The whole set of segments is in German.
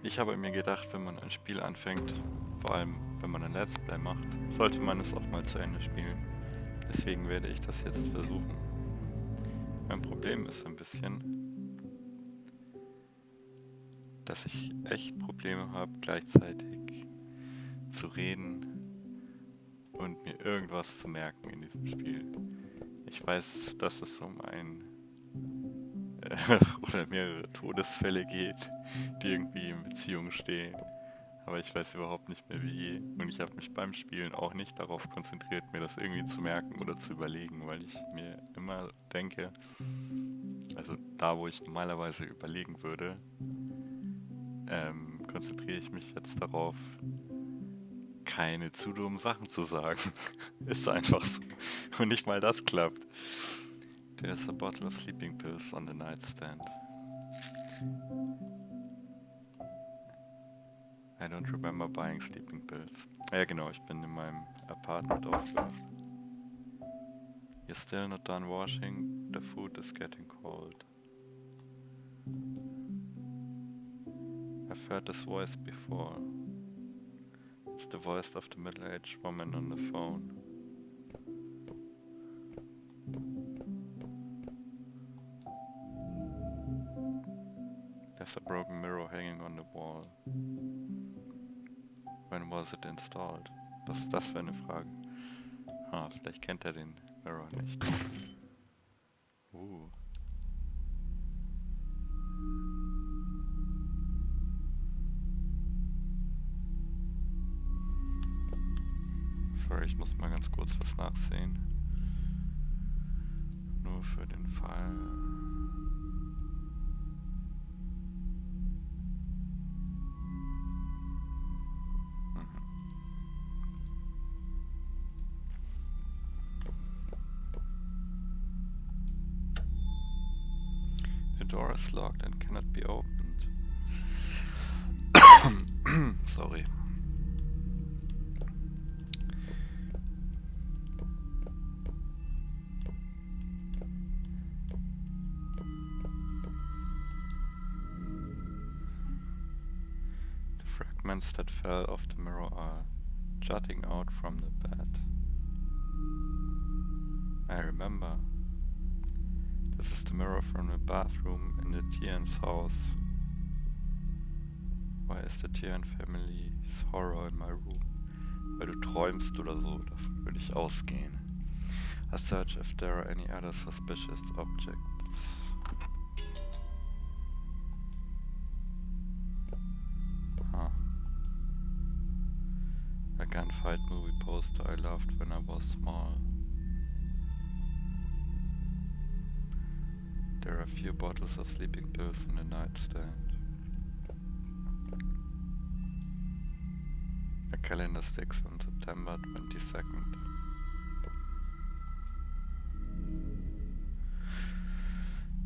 Ich habe mir gedacht, wenn man ein Spiel anfängt, vor allem wenn man ein Let's Play macht, sollte man es auch mal zu Ende spielen. Deswegen werde ich das jetzt versuchen. Mein Problem ist ein bisschen, dass ich echt Probleme habe, gleichzeitig zu reden und mir irgendwas zu merken in diesem Spiel. Ich weiß, dass es um ein oder mehrere Todesfälle geht, die irgendwie in Beziehung stehen. Aber ich weiß überhaupt nicht mehr wie. Und ich habe mich beim Spielen auch nicht darauf konzentriert, mir das irgendwie zu merken oder zu überlegen, weil ich mir immer denke, also da, wo ich normalerweise überlegen würde, konzentriere ich mich jetzt darauf, keine zu dummen Sachen zu sagen. Ist einfach so. Und nicht mal das klappt. There's a bottle of sleeping pills on the nightstand. I don't remember buying sleeping pills. Ja genau, ich bin in meinem Apartment aufgewacht. You're still not done washing, the food is getting cold. I've heard this voice before. It's the voice of the middle-aged woman on the phone. There's a broken mirror hanging on the wall. When was it installed? Was ist das für eine Frage? Vielleicht kennt er den Mirror nicht. Sorry, ich muss mal ganz kurz was nachsehen. Nur für den Fall. The door is locked and cannot be opened. Sorry. The fragments that fell off the mirror are jutting out from the bed. I remember. This is the mirror from the bathroom in the Tian's house. Why is the Tian family's horror in my room? Weil du träumst oder so, davon würde ich ausgehen. I search if there are any other suspicious objects. A gunfight movie poster I loved when I was small. There are a few bottles of sleeping pills in the nightstand. A calendar sticks on September 22nd.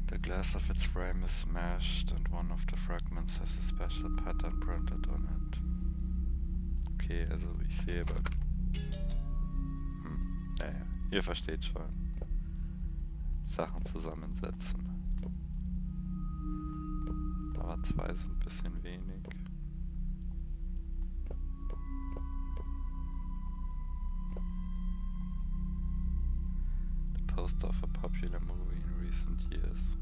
The glass of its frame is smashed and one of the fragments has a special pattern printed on it. Okay, also ich sehe aber... Naja, ihr versteht schon. Sachen zusammensetzen. Aber 2 sind ein bisschen wenig. The poster of a popular movie in recent years.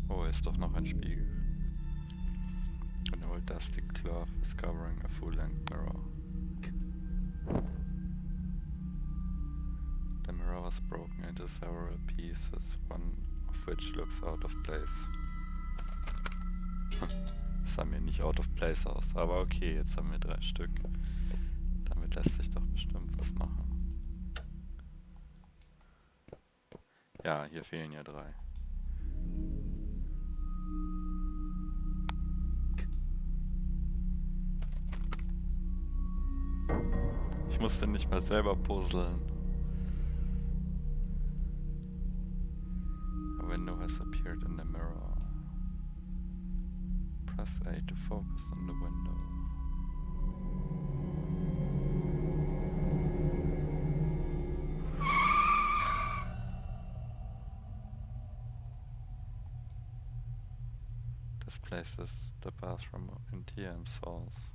Oh, ist doch noch ein Spiegel. An old dusty cloth is covering a full-length mirror. The mirror was broken into several pieces, one of which looks out of place. Sah mir nicht out of place aus, aber okay, jetzt haben wir 3 Stück. Damit lässt sich doch bestimmt was machen. Ja, hier fehlen ja 3. Ich musste nicht mal selber puzzeln. A window has appeared in the mirror. Press A to focus on the window. places the bathroom in TM's house.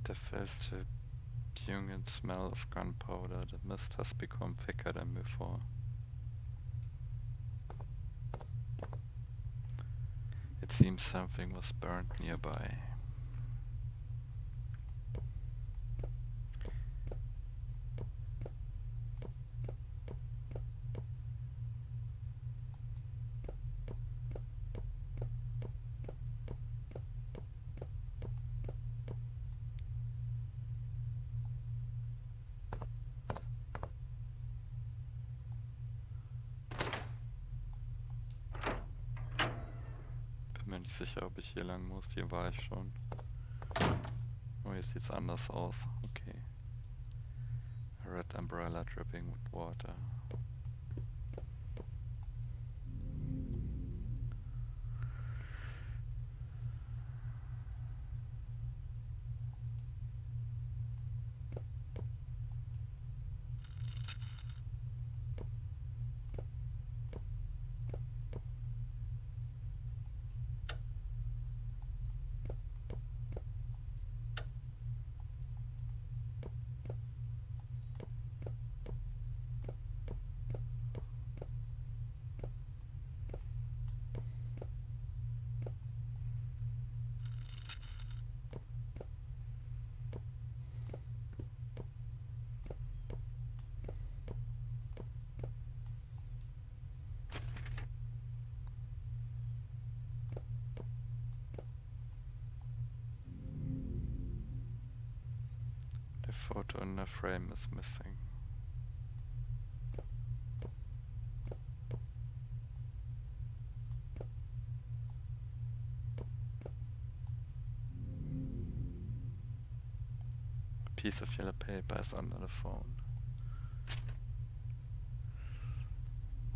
The fills the pungent smell of gunpowder. The mist has become thicker than before. It seems something was burned nearby. Bin mir nicht sicher, ob ich hier lang muss. Hier war ich schon. Oh, hier sieht's anders aus. Okay. A red umbrella dripping with water. The photo in the frame is missing. A piece of yellow paper is under the phone.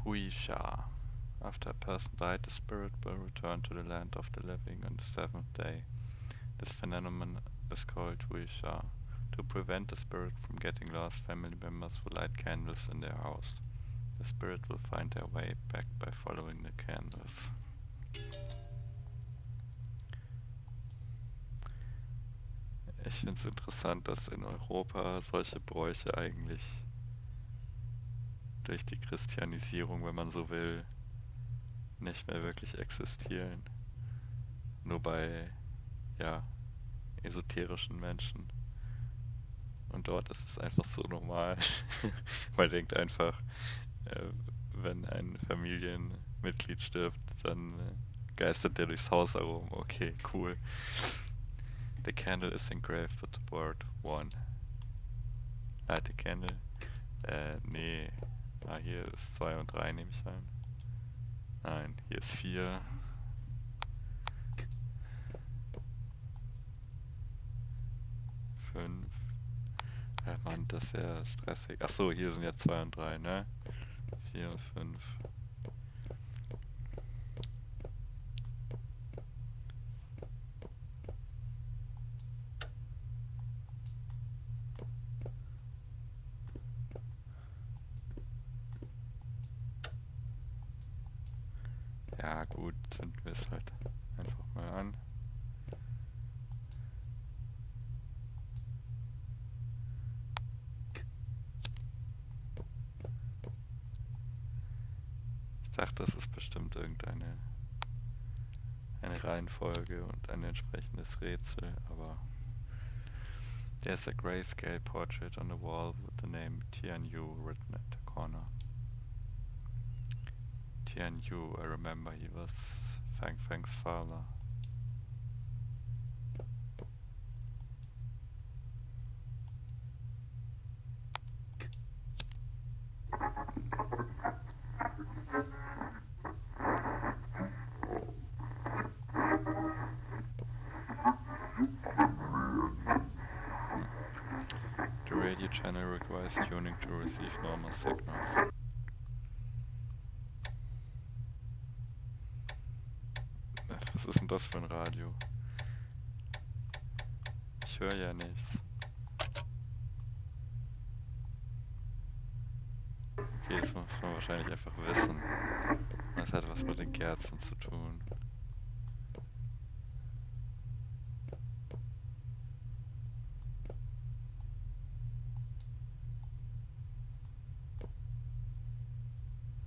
Hui Sha. After a person died, the spirit will return to the land of the living on the seventh day. This phenomenon is called Hui Sha. To prevent the spirit from getting lost, family members will light candles in their house. The spirit will find their way back by following the candles. Ich finde es interessant, dass in Europa solche Bräuche eigentlich durch die Christianisierung, wenn man so will, nicht mehr wirklich existieren. Nur bei, ja, esoterischen Menschen. Und dort ist es einfach so normal. Man denkt einfach, wenn ein Familienmitglied stirbt, dann geistert der durchs Haus herum. Okay, cool. The candle is engraved with the word one. Light the candle. Nee. Ah, hier ist 2 und 3, nehme ich an. Nein, hier ist 4. Mann, das ist ja stressig. Achso, hier sind ja 2 und 3, ne? 4 und 5. Ja gut, zünden wir es halt einfach mal an. Ich dachte, das ist bestimmt irgendeine Reihenfolge und ein entsprechendes Rätsel, aber there's a grayscale portrait on the wall with the name Tianyu written at the corner. Tian Yu, I remember he was Fang Fang's father. The radio channel requires tuning to receive normal signals. Was ist denn das für ein Radio? Ich höre ja nichts. Okay, das muss man wahrscheinlich einfach wissen. Das hat was mit den Kerzen zu tun.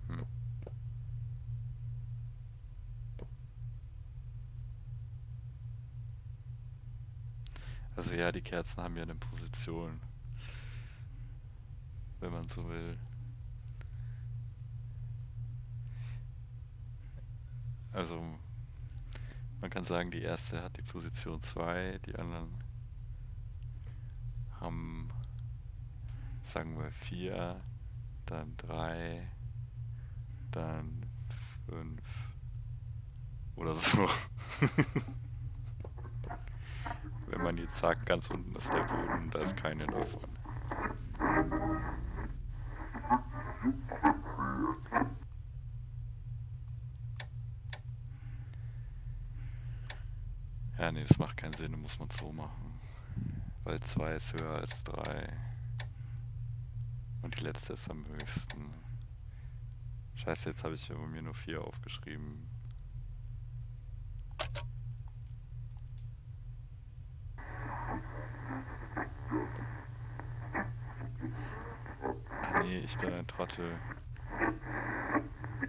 Hm. Also ja, die Kerzen haben ja eine Position, wenn man so will. Also man kann sagen, die erste hat die Position 2, die anderen haben, sagen wir, 4, dann 3, dann 5 oder so. Wenn man jetzt sagt, ganz unten ist der Boden, da ist keine davon. Ja, nee, das macht keinen Sinn, muss man so machen. Weil 2 ist höher als 3. Und die letzte ist am höchsten. Scheiße, jetzt habe ich mir nur 4 aufgeschrieben. Ah nee, ich bin ein Trottel.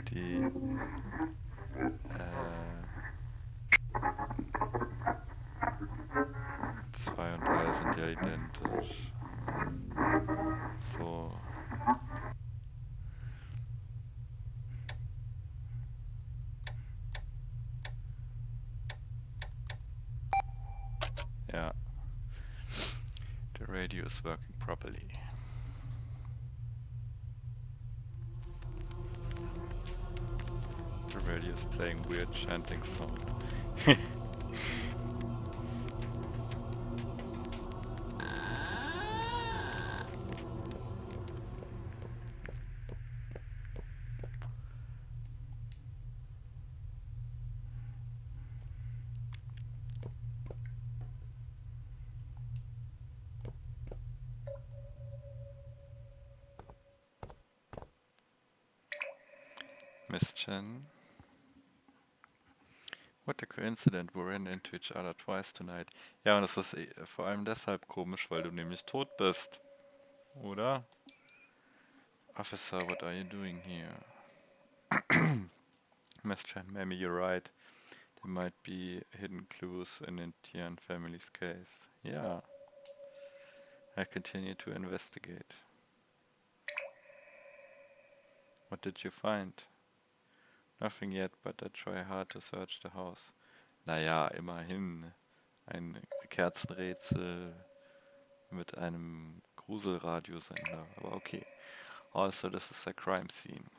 Die 2 und 3 sind ja identisch. So. Ja. The radio is working properly. The radio is playing weird chanting song. Miss Chen. What a coincidence, we ran into each other twice tonight. Ja, und es ist vor allem deshalb komisch, weil du nämlich tot bist. Oder? Officer, what are you doing here? Miss Chen, maybe you're right. There might be hidden clues in the Tian family's case. Yeah. I continue to investigate. What did you find? Nothing yet, but I try hard to search the house. Naja, immerhin. Ein Kerzenrätsel mit einem Gruselradiosender. Aber okay. Also, this is a crime scene.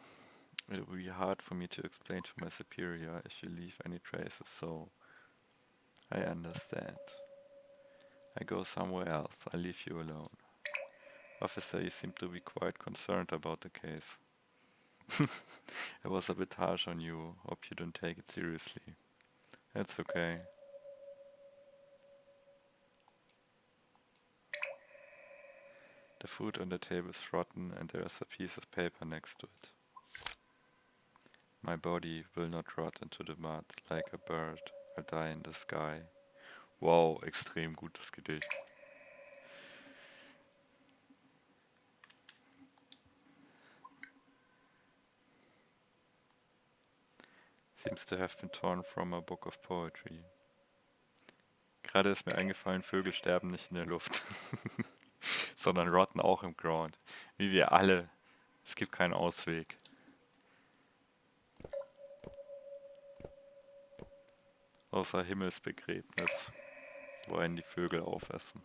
It will be hard for me to explain to my superior if you leave any traces, so I understand. I go somewhere else. I leave you alone. Officer, you seem to be quite concerned about the case. I was a bit harsh on you. Hope you don't take it seriously. It's okay. The food on the table is rotten and there is a piece of paper next to it. My body will not rot into the mud like a bird. I'll die in the sky. Wow, extrem gutes Gedicht. Seems to have been torn from a book of poetry. Gerade ist mir eingefallen, Vögel sterben nicht in der Luft, sondern rotten auch im Ground. Wie wir alle Es gibt keinen Ausweg. Außer Himmelsbegräbnis, wo einen die Vögel aufessen.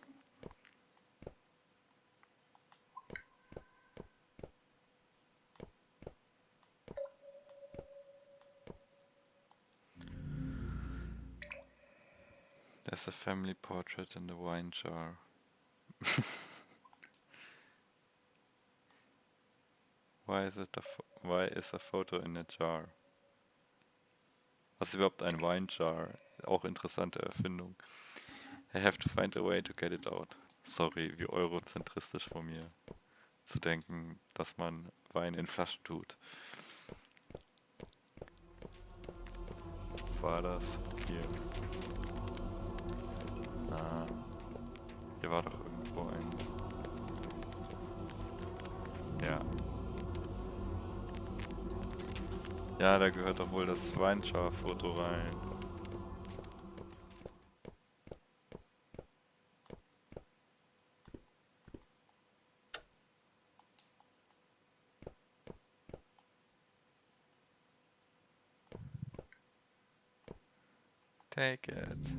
There's a family portrait in the wine jar. Why is a photo in a jar? Was ist überhaupt ein Wine jar? Auch interessante Erfindung. I have to find a way to get it out. Sorry, wie eurozentristisch von mir zu denken, dass man Wein in Flaschen tut. Wo war das? Hier. Ah, hier war doch irgendwo ein... Ja. Ja, da gehört doch wohl das Weinjar-Foto rein. Take it.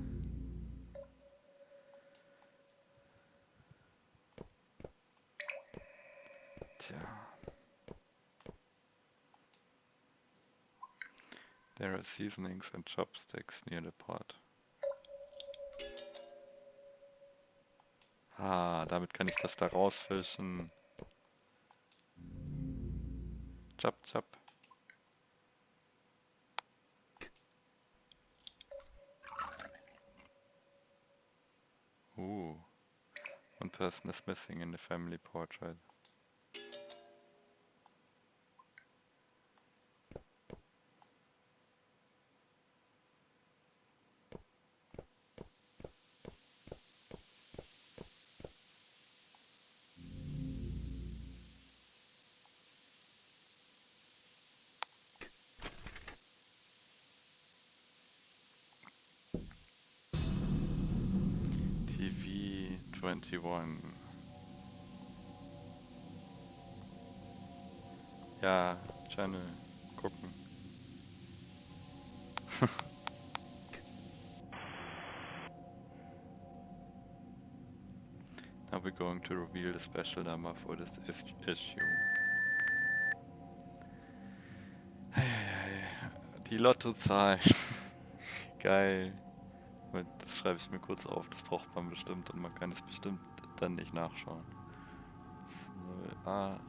Tja. There are seasonings and chopsticks near the pot. Ah, damit kann ich das da rausfischen. Chop, chop. One person is missing in the family portrait. TV 21. Ja, Channel. Gucken. Now we're going to reveal the special number for this issue. Die Lottozahlen. Geil. Das schreibe ich mir kurz auf, das braucht man bestimmt und man kann es bestimmt dann nicht nachschauen. 08,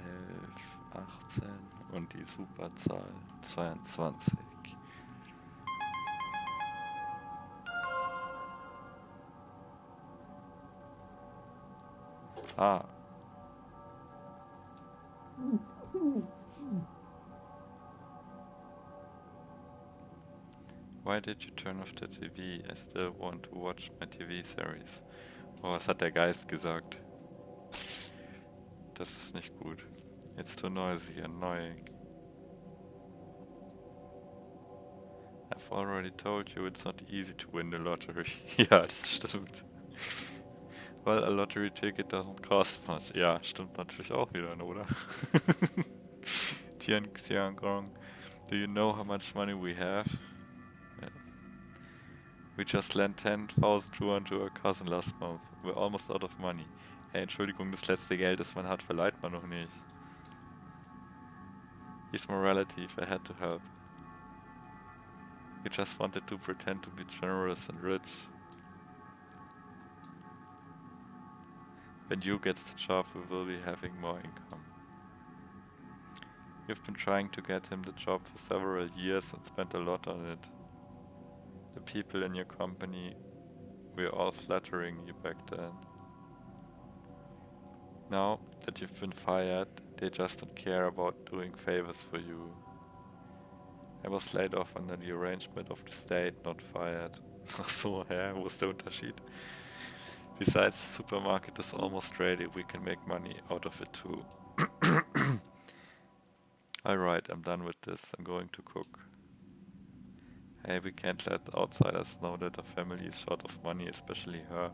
11, 18 und die Superzahl 22. Ah. Why did you turn off the TV? I still want to watch my TV series. Oh, was hat der Geist gesagt? Das ist nicht gut. It's too noisy, annoying. I've already told you it's not easy to win the lottery. Ja, das stimmt. Well, a lottery ticket doesn't cost much. Ja, stimmt natürlich auch wieder, oder? Xiangong, do you know how much money we have? Yeah. We just lent 10,000 Yuan to our cousin last month. We're almost out of money. Hey, Entschuldigung, das letzte Geld, das man hat, verleiht man noch nicht. He's my relative, I had to help. We just wanted to pretend to be generous and rich. When you gets the job, we will be having more income. You've been trying to get him the job for several years and spent a lot on it. The people in your company, we were all flattering you back then. Now that you've been fired, they just don't care about doing favors for you. I was laid off under the arrangement of the state, not fired. Ach so, hä? Wo ist der Unterschied? Besides, the supermarket is almost ready. We can make money out of it too. Alright, I'm done with this. I'm going to cook. Hey, we can't let outsiders know that our family is short of money, especially her.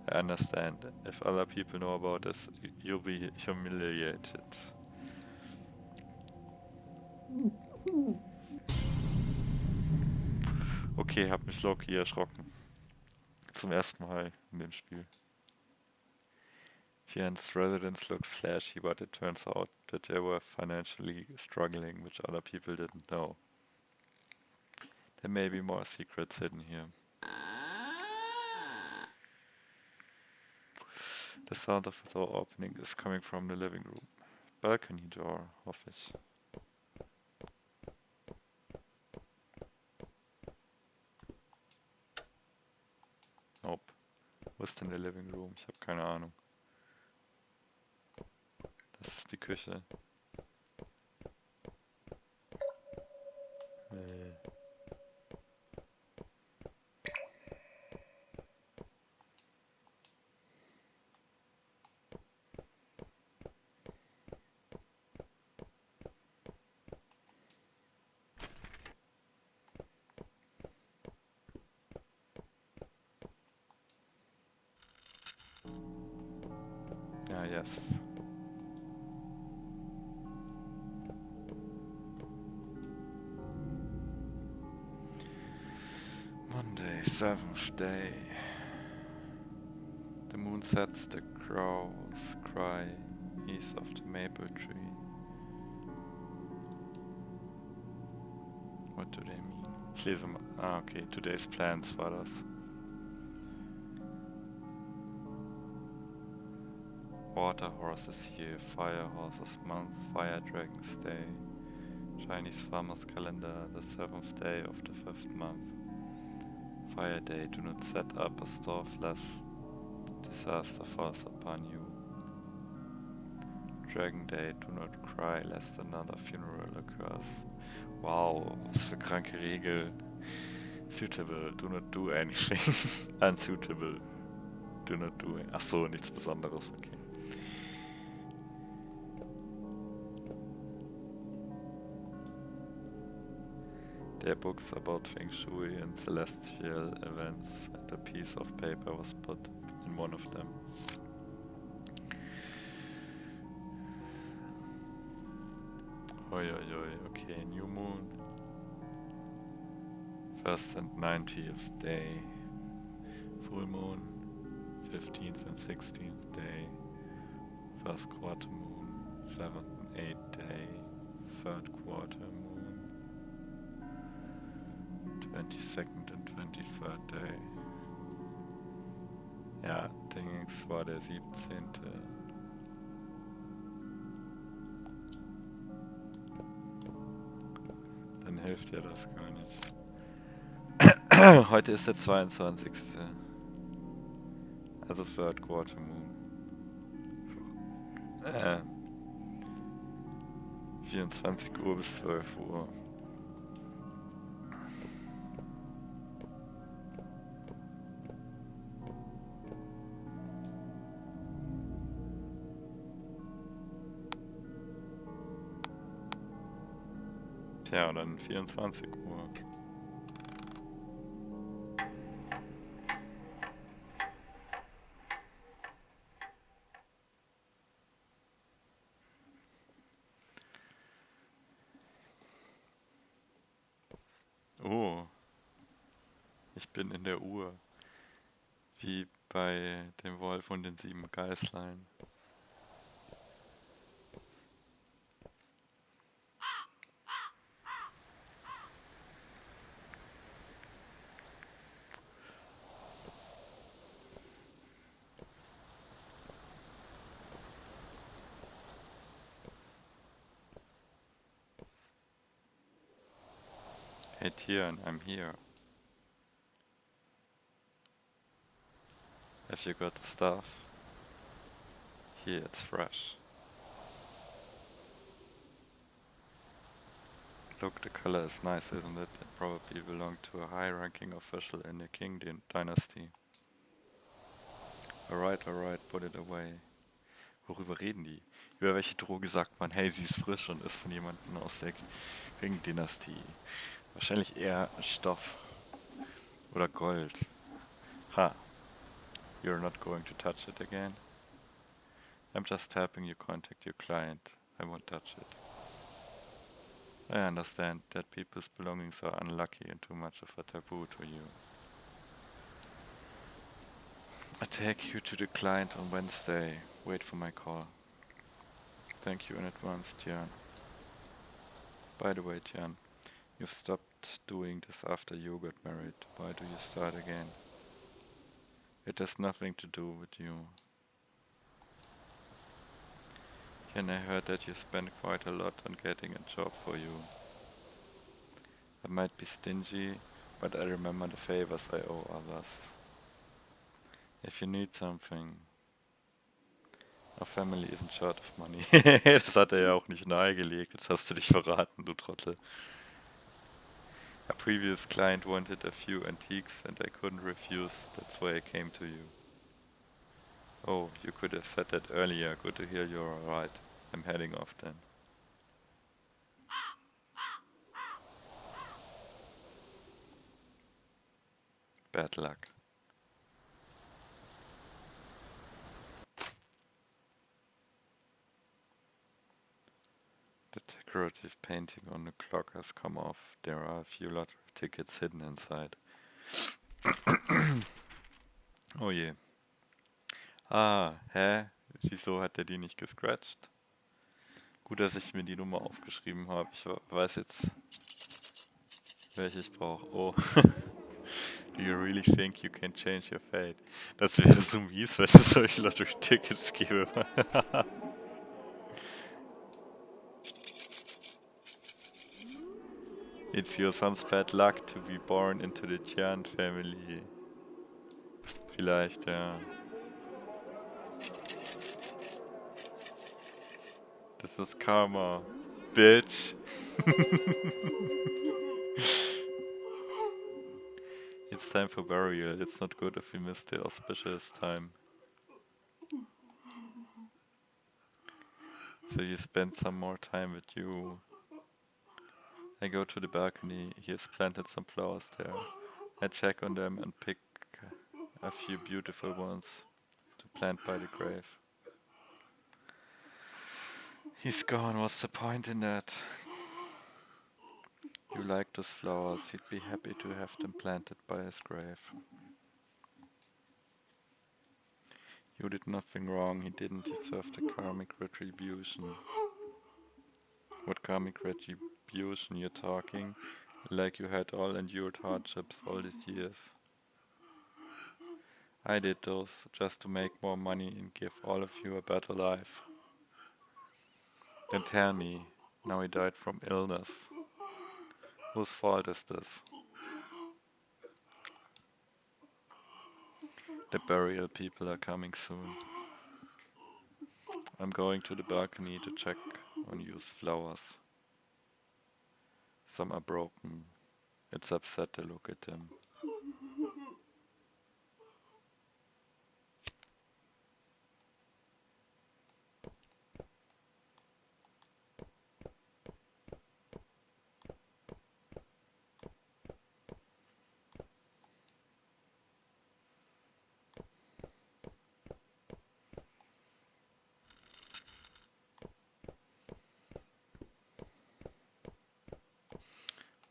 I understand. If other people know about this, you'll be humiliated. Okay, hab mich low-key erschrocken. Zum ersten Mal in dem Spiel. Fian's residence looks flashy, but it turns out that they were financially struggling, which other people didn't know. There may be more secrets hidden here. The sound of the door opening is coming from the living room. Balcony door, hoffe ich. Nope. Wo ist denn der Living Room? Ich habe keine Ahnung. Das ist die Küche. Ah, yes. Monday, 7th day. The moon sets, the crows cry east of the maple tree. What do they mean? Ich lese mal. Ah, okay. Today's plans war das. Water horses year, fire horses month, fire dragons day. Chinese farmer's calendar, the 7th day of the 5th month. Fire day, do not set up a stove lest disaster falls upon you. Dragon day, do not cry lest another funeral occurs. Wow, was für kranke Regel. Suitable, do not do anything. Unsuitable, do not do anything. Achso, nichts Besonderes, okay. There are books about Feng Shui and celestial events, and a piece of paper was put in one of them. Oi, oi, oi, okay, new moon. 1st and 90th day. Full moon, 15th and 16th day. 1st quarter moon, 7th and 8th day. 3rd quarter moon, 22nd and 23rd day. Ja, Dings war der 17. Dann hilft ja das gar nicht. Heute ist der 22. Also 3rd Quarter Moon. 24 Uhr bis 12 Uhr. Tja, und dann 24 Uhr. Oh, ich bin in der Uhr. Wie bei dem Wolf und den 7 Geißlein. Hey Tieren, I'm here. Have you got the stuff? Here, it's fresh. Look, the color is nice, isn't it? It probably belonged to a high-ranking official in the Qing Dynasty. Alright, put it away. Worüber reden die? Über welche Droge sagt man, hey, sie ist frisch und ist von jemandem aus der Qing-Dynastie? Wahrscheinlich eher Stoff. Oder Gold. Ha. You're not going to touch it again? I'm just helping you contact your client. I won't touch it. I understand that people's belongings are unlucky and too much of a taboo to you. I take you to the client on Wednesday. Wait for my call. Thank you in advance, Tian. By the way, Tian, you've stopped doing this after you got married. Why do you start again? It has nothing to do with you. Tian, I heard that you spent quite a lot on getting a job for you. I might be stingy, but I remember the favors I owe others. If you need something, our family isn't short of money. Das hat er ja auch nicht nahegelegt. Jetzt hast du dich verraten, du Trottel. A previous client wanted a few antiques and I couldn't refuse. That's why I came to you. Oh, you could have said that earlier. Good to hear you're alright. I'm heading off then. Bad luck. The decorative painting on the clock has come off. There are a few lottery tickets hidden inside. Oh je. Ah, hä? Wieso hat der die nicht gescratcht? Gut, dass ich mir die Nummer aufgeschrieben habe. Ich weiß jetzt, welche ich brauche. Oh. Do you really think you can change your fate? Das wäre so mies, wenn es solche Lottery-Tickets gäbe. It's your son's bad luck to be born into the Chan family. Vielleicht, ja. Das ist Karma. Bitch. It's time for burial. It's not good if we miss the auspicious time. So you spend some more time with you. I go to the balcony. He has planted some flowers there. I check on them and pick a few beautiful ones to plant by the grave. He's gone. What's the point in that? You like those flowers. He'd be happy to have them planted by his grave. You did nothing wrong. He didn't deserve the karmic retribution. What karmic retribution you're talking? Like you had all endured hardships all these years. I did those just to make more money and give all of you a better life. Then tell me, now he died from illness. Whose fault is this? The burial people are coming soon. I'm going to the balcony to check on used flowers. Some are broken. It's upset to look at them.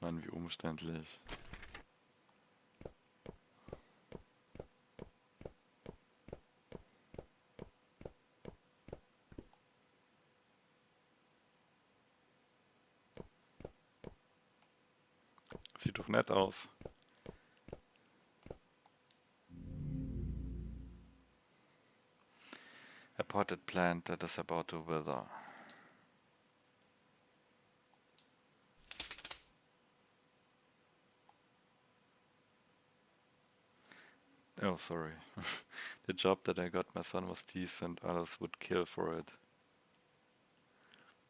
Mann, wie umständlich. Sieht doch nett aus. A potted plant that is about to wither. Oh, sorry. The job that I got my son was decent, others would kill for it.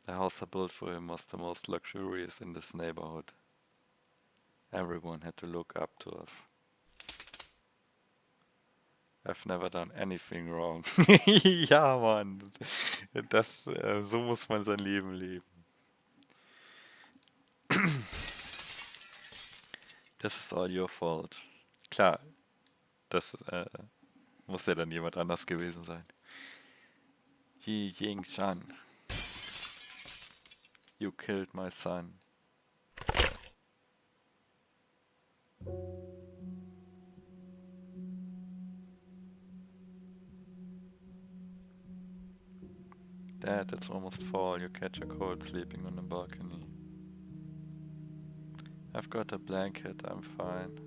The house I built for him was the most luxurious in this neighborhood. Everyone had to look up to us. I've never done anything wrong. Ja, Mann. So muss man sein Leben leben. This is all your fault. Klar, das Muss ja dann jemand anders gewesen sein. Yi Ying-chan, you killed my son. Dad, it's almost fall. You catch a cold sleeping on the balcony. I've got a blanket, I'm fine.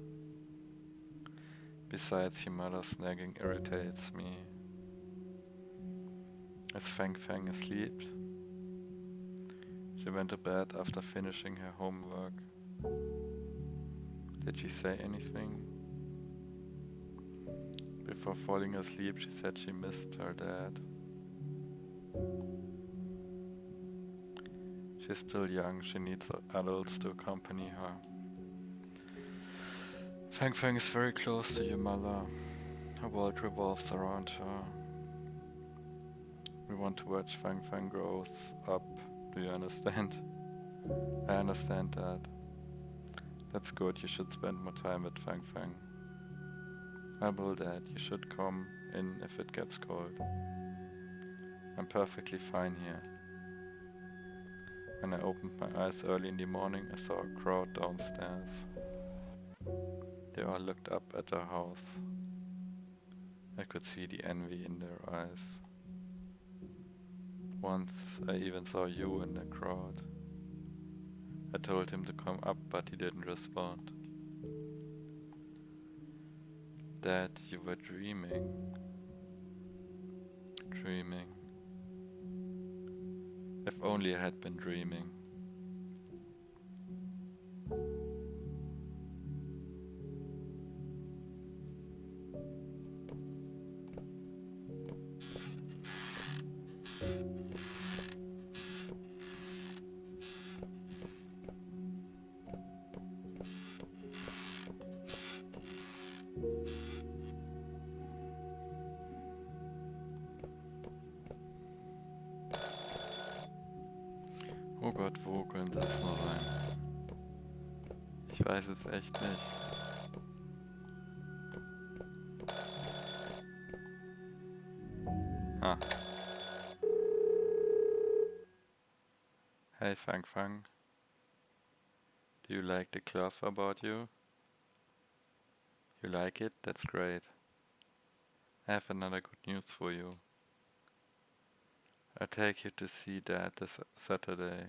Besides, your mother's nagging irritates me. Is Fang Fang asleep? She went to bed after finishing her homework. Did she say anything? Before falling asleep, she said she missed her dad. She's still young, she needs adults to accompany her. Fang Fang is very close to your mother. Her world revolves around her. We want to watch Fang Fang grow up. Do you understand? I understand that. That's good, you should spend more time with Fang Fang. I will, Dad. You should come in if it gets cold. I'm perfectly fine here. When I opened my eyes early in the morning, I saw a crowd downstairs. They all looked up at our house. I could see the envy in their eyes. Once I even saw you in the crowd. I told him to come up, but he didn't respond. Dad, you were dreaming. Dreaming. If only I had been dreaming. Oh Gott, wo könnte das noch sein? Ich weiß es echt nicht. Ah. Hey Fang Fang. Do you like the cloth about you? You like it? That's great. I have another good news for you. I'll take you to see Dad this Saturday.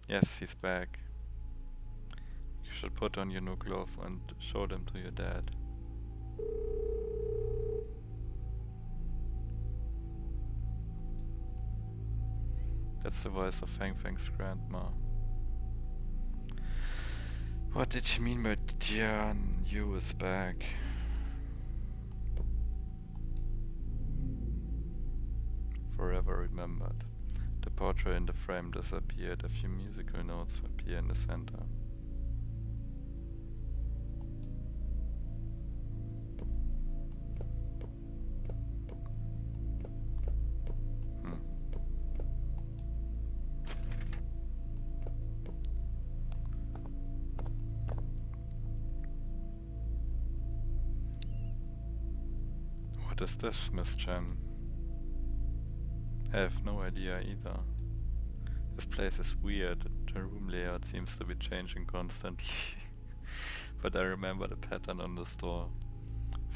Yes, he's back. You should put on your new clothes and show them to your dad. That's the voice of Fang Fang's grandma. What did she mean by Tian Yu is back? Forever remembered. The portrait in the frame disappeared. A few musical notes appear in the center. What is this, Miss Chen? I have no idea either. This place is weird. The room layout seems to be changing constantly. But I remember the pattern on the store.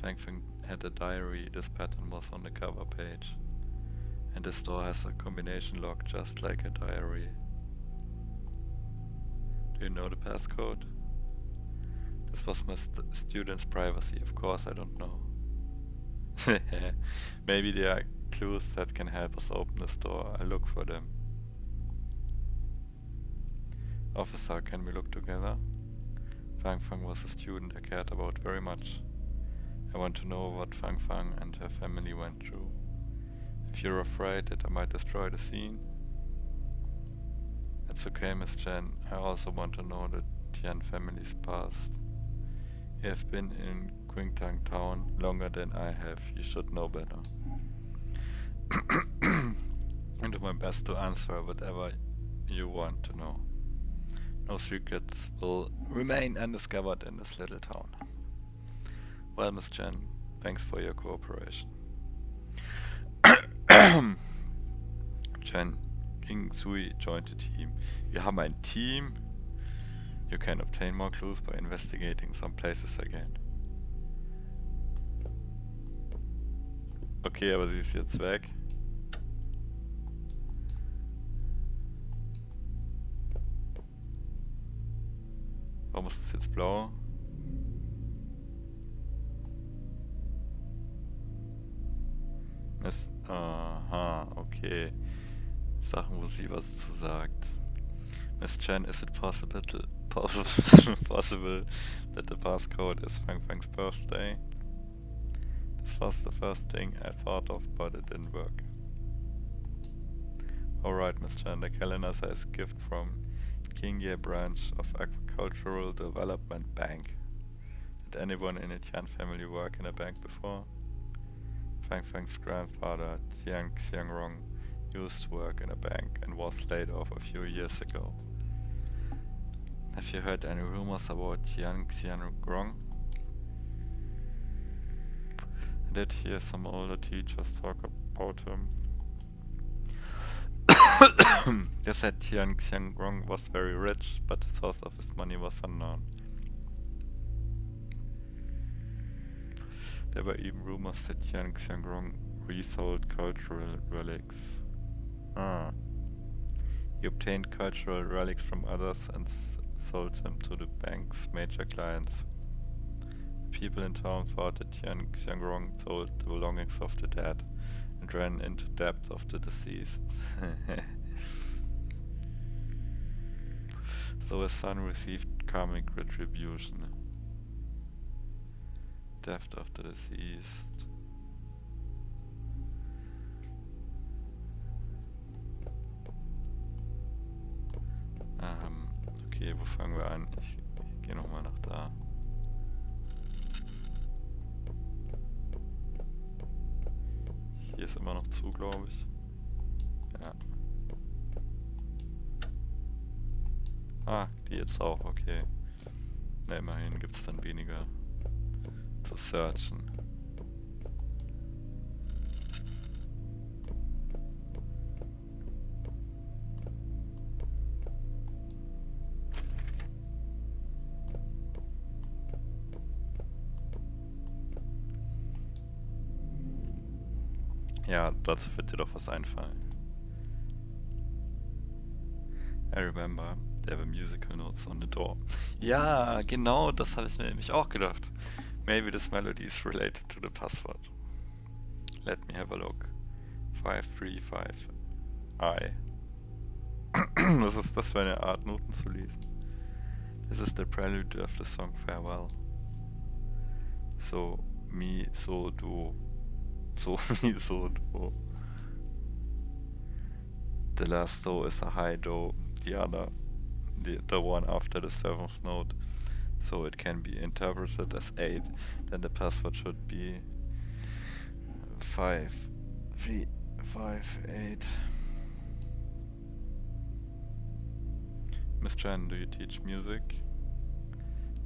Fang Fang had a diary. This pattern was on the cover page. And the store has a combination lock just like a diary. Do you know the passcode? This was my student's privacy. Of course I don't know. Maybe there are clues that can help us open the door. I'll look for them. Officer, can we look together? Fang Fang was a student I cared about very much. I want to know what Fang Fang and her family went through. If you're afraid that I might destroy the scene. It's okay, Miss Chen. I also want to know the Tian family's past. You have been in Qingtang town longer than I have. You should know better. I'll do my best to answer whatever you want to know. No secrets will remain undiscovered in this little town. Well, Miss Chen, thanks for your cooperation. Chen Ying Sui joined the team. Wir haben ein Team. You can obtain more clues by investigating some places again. Okay, aber sie ist jetzt weg. Warum ist es jetzt blau? Aha, okay. Sachen, wo sie was zu sagt. Miss Chen, is it possible possible that the passcode is Fang Fang's birthday? This was the first thing I thought of, but it didn't work. Alright, Miss Chen, the calendar says gift from Kingye branch of Agricultural Development Bank. Did anyone in the Tian family work in a bank before? Fang Fang's grandfather, Tian Xiangrong, used to work in a bank and was laid off a few years ago. Have you heard any rumors about Tian Xiangrong? I did hear some older teachers talk about him. They said Tian Xiangrong was very rich, but the source of his money was unknown. There were even rumors that Tian Xiangrong resold cultural relics. Ah. He obtained cultural relics from others and sold them to the bank's major clients. People in town thought that Tian Xiangrong sold the belongings of the dead and ran into debt of the deceased. So his son received karmic retribution. Death of the deceased. Okay, wo fangen wir an? Ich gehe nochmal nach da. Hier ist immer noch zu, glaube ich. Ja. Ah, die jetzt auch, okay. Na, immerhin gibt es dann weniger zu searchen. Ja, dazu wird dir doch was einfallen. I remember, there were musical notes on the door. Ja, genau, das habe ich mir nämlich auch gedacht. Maybe this melody is related to the password. Let me have a look. 535I. Was ist das für eine Art, Noten zu lesen? This is the prelude of the song Farewell. So, mi, so, do. So, mi, so, do. The last do is a high do. The one after the seventh note. So it can be interpreted as 8. Then the password should be 5, 3, 5, 8. Miss Chen, do you teach music?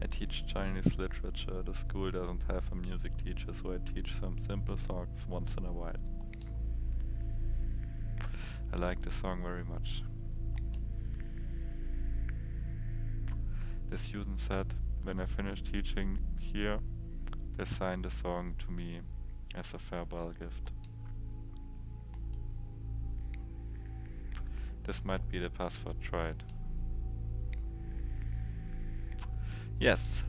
I teach Chinese literature. The school doesn't have a music teacher, so I teach some simple songs once in a while. I like the song very much. The student said, when I finish teaching here, they sign the song to me as a farewell gift. This might be the password, try it. Yes.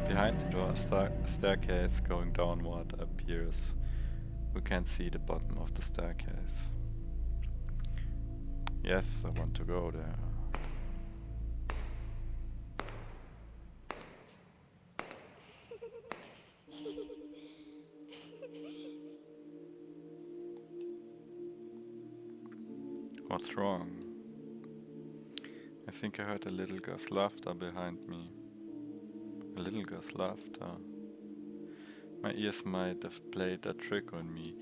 Behind the door, a staircase going downward appears. We can see the bottom of the staircase. Yes, I want to go there. What's wrong? I think I heard a little girl's laughter behind me. A little girl's laughter. My ears might have played a trick on me.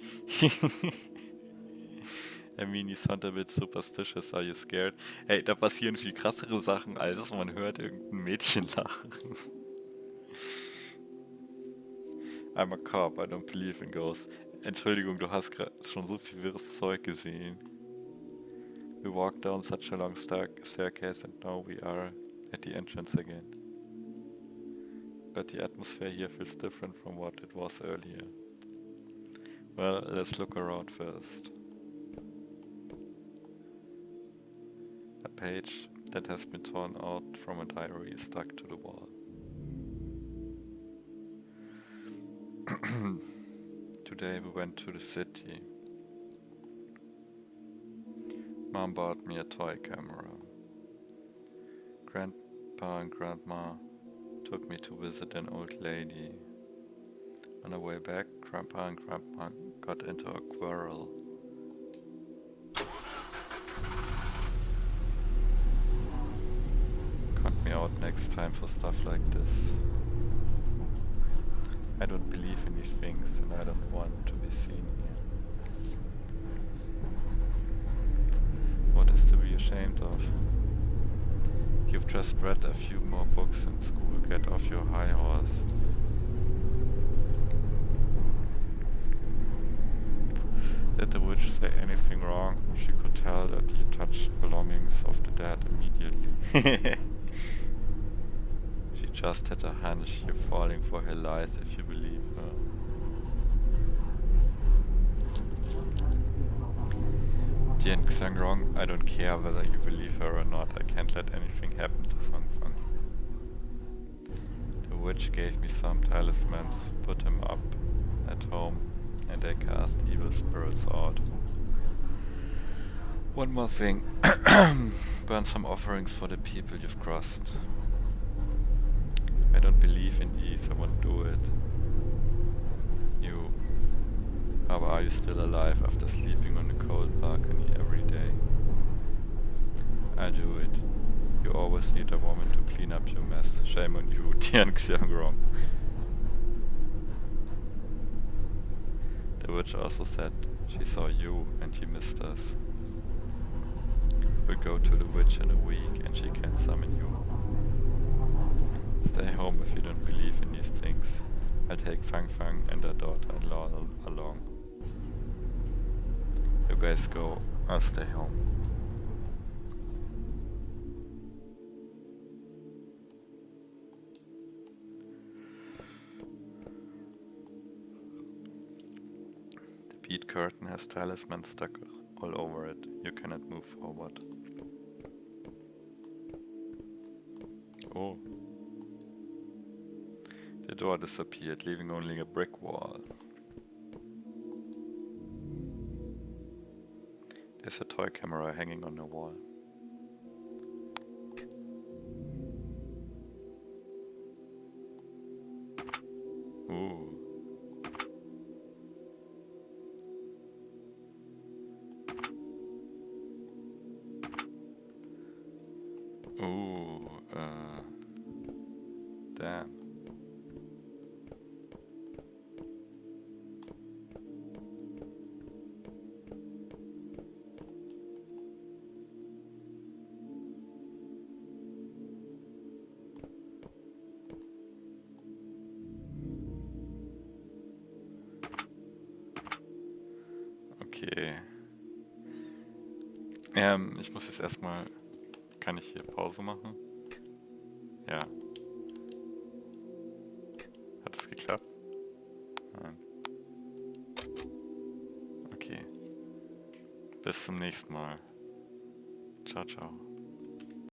I mean, you sound a bit superstitious. Are you scared? Hey, da passieren viel krassere Sachen, als man hört irgendein Mädchen lachen. I'm a cop, I don't believe in ghosts. Entschuldigung, du hast gerade schon so viel wirres Zeug gesehen. We walked down such a long staircase and now we are at the entrance again. But the atmosphere here feels different from what it was earlier. Well, let's look around first. A page that has been torn out from a diary is stuck to the wall. Today we went to the city. Mom bought me a toy camera. Grandpa and Grandma took me to visit an old lady. On the way back, Grandpa and Grandma got into a quarrel. Cut me out next time for stuff like this. I don't believe in these things and I don't want to be seen here. What is to be ashamed of? You've just read a few more books in school. Get off your high horse. Did the witch say anything wrong? She could tell that you touched belongings of the dead immediately. She just had a hunch you're falling for her lies if you believe her. The anything wrong? I don't care whether you believe her or not. I can't let anything happen to Fang Fang. The witch gave me some talismans, put him up at home, and I cast evil spirits out. One more thing. Burn some offerings for the people you've crossed. I don't believe in these, I won't do it. You. How are you still alive after sleeping on the cold balcony every day? I do it. You always need a woman to clean up your mess. Shame on you, Tian Xiangrong. The witch also said she saw you and you missed us. We'll go to the witch in a week and she can summon you. Stay home if you don't believe in these things. I'll take Fang Fang and her daughter-in-law along. You guys go, I'll stay home. The bead curtain has talisman stuck all over it. You cannot move forward. Oh. The door disappeared, leaving only a brick wall. There's a toy camera hanging on the wall. Ooh. Ooh, damn. Okay. Ich muss jetzt erstmal... Kann ich hier Pause machen? Ja. Hat das geklappt? Nein. Okay. Bis zum nächsten Mal. Ciao, ciao.